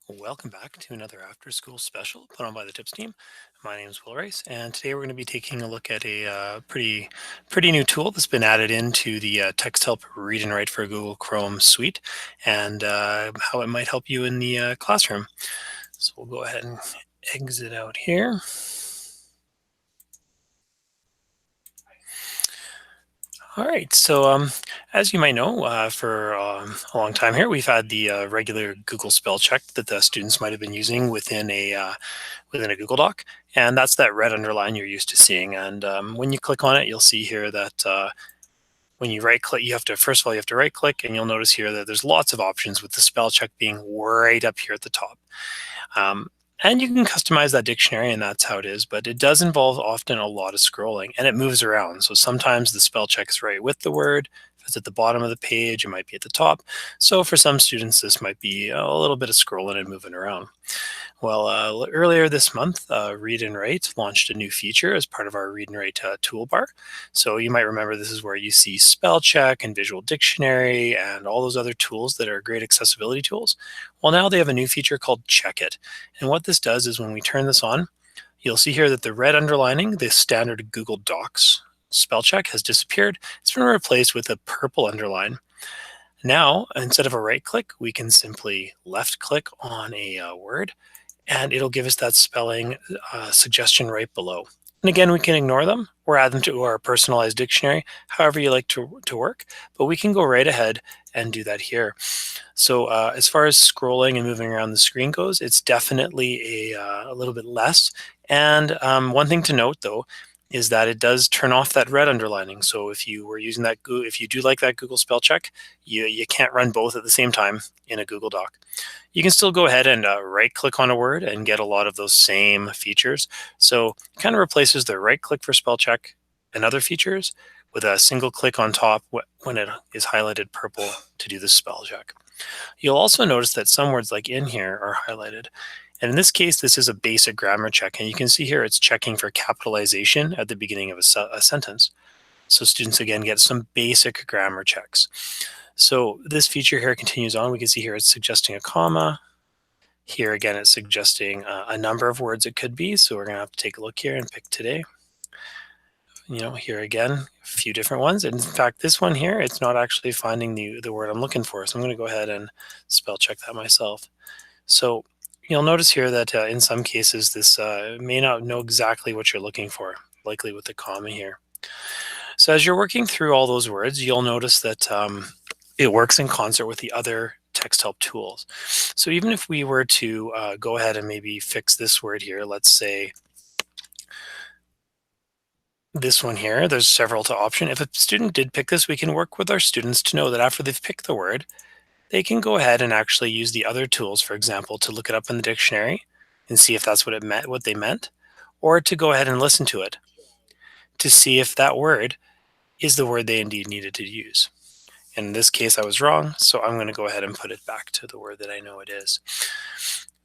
Welcome back to another after school special put on by the Tips team. My name is Will Rice, and today we're going to be taking a look at a pretty new tool that's been added into the Text Help Read and Write for Google Chrome suite, and how it might help you in the classroom. So we'll go ahead and exit out here. All right. So, as you might know, for a long time here, we've had the regular Google spell check that the students might have been using within a Google Doc, and that's that red underline you're used to seeing. And when you click on it, you'll see here that when you right click, you have to first of all you have to right click, and you'll notice here that there's lots of options with the spell check being right up here at the top. Um, and you can customize that dictionary, and that's how it is. But it does involve often a lot of scrolling, and it moves around. So sometimes the spell check is right with the word. If it's at the bottom of the page, it might be at the top. So for some students, this might be a little bit of scrolling and moving around. Well, earlier this month, Read&Write launched a new feature as part of our Read&Write toolbar. So you might remember this is where you see spell check and visual dictionary and all those other tools that are great accessibility tools. Well, now they have a new feature called Check It. And what this does is when we turn this on, you'll see here that the red underlining, the standard Google Docs spell check, has disappeared. It's been replaced with a purple underline. Now, instead of a right click, we can simply left click on a word, and it'll give us that spelling suggestion right below. And again, we can ignore them or add them to our personalized dictionary, however you like to work, but we can go right ahead and do that here. So as far as scrolling and moving around the screen goes, it's definitely a little bit less. And one thing to note, though, is that it does turn off that red underlining. So if you were using that, if you do like that Google spell check, you can't run both at the same time in a Google Doc. You can still go ahead and right click on a word and get a lot of those same features. So it kind of replaces the right click for spell check and other features with a single click on top when it is highlighted purple to do the spell check. You'll also notice that some words like in here are highlighted. And in this case, this is a basic grammar check. And you can see here it's checking for capitalization at the beginning of a sentence. So students, again, get some basic grammar checks. So this feature here continues on. We can see here it's suggesting a comma. Here again, it's suggesting a number of words it could be. So we're going to have to take a look here and pick today. Here again, a few different ones. And in fact, this one here, it's not actually finding the word I'm looking for. So I'm going to go ahead and spell check that myself. So you'll notice here that in some cases, this may not know exactly what you're looking for, likely with the comma here. So as you're working through all those words, you'll notice that it works in concert with the other text help tools. So even if we were to go ahead and maybe fix this word here, let's say this one here, there's several to option. If a student did pick this, we can work with our students to know that after they've picked the word, they can go ahead and actually use the other tools, for example, to look it up in the dictionary and see if that's what it meant, what they meant, or to go ahead and listen to it to see if that word is the word they indeed needed to use. In this case, I was wrong, so I'm going to go ahead and put it back to the word that I know it is.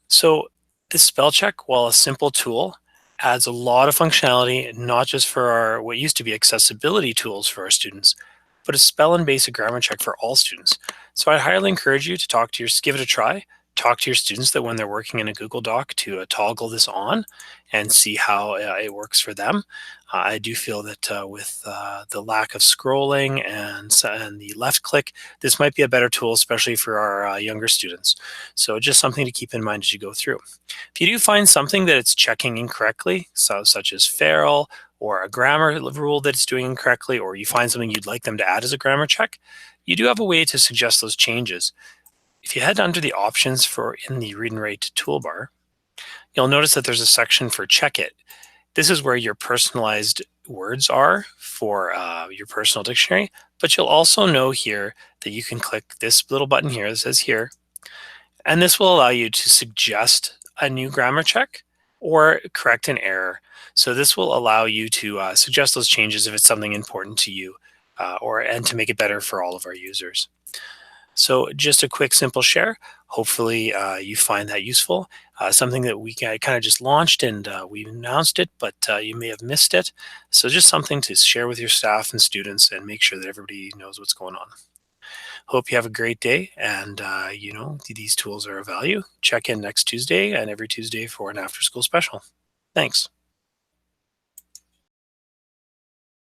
So this spell check, while a simple tool, adds a lot of functionality, not just for our what used to be accessibility tools for our students, but a spell and basic grammar check for all students. So I highly encourage you to give it a try. Talk to your students that when they're working in a Google Doc to toggle this on and see how it works for them. I do feel that with the lack of scrolling and the left click, this might be a better tool, especially for our younger students. So just something to keep in mind as you go through. If you do find something that it's checking incorrectly, such as feral or a grammar rule that it's doing incorrectly, or you find something you'd like them to add as a grammar check, you do have a way to suggest those changes. If you head under the options in the Read&Write toolbar, you'll notice that there's a section for Check It. This is where your personalized words are for your personal dictionary, but you'll also know here that you can click this little button here that says here, and this will allow you to suggest a new grammar check or correct an error. So this will allow you to suggest those changes if it's something important to you and to make it better for all of our users. So just a quick, simple share. Hopefully you find that useful. Something that we kind of just launched and we announced it, but you may have missed it. So just something to share with your staff and students and make sure that everybody knows what's going on. Hope you have a great day. And, these tools are of value. Check in next Tuesday and every Tuesday for an after school special. Thanks.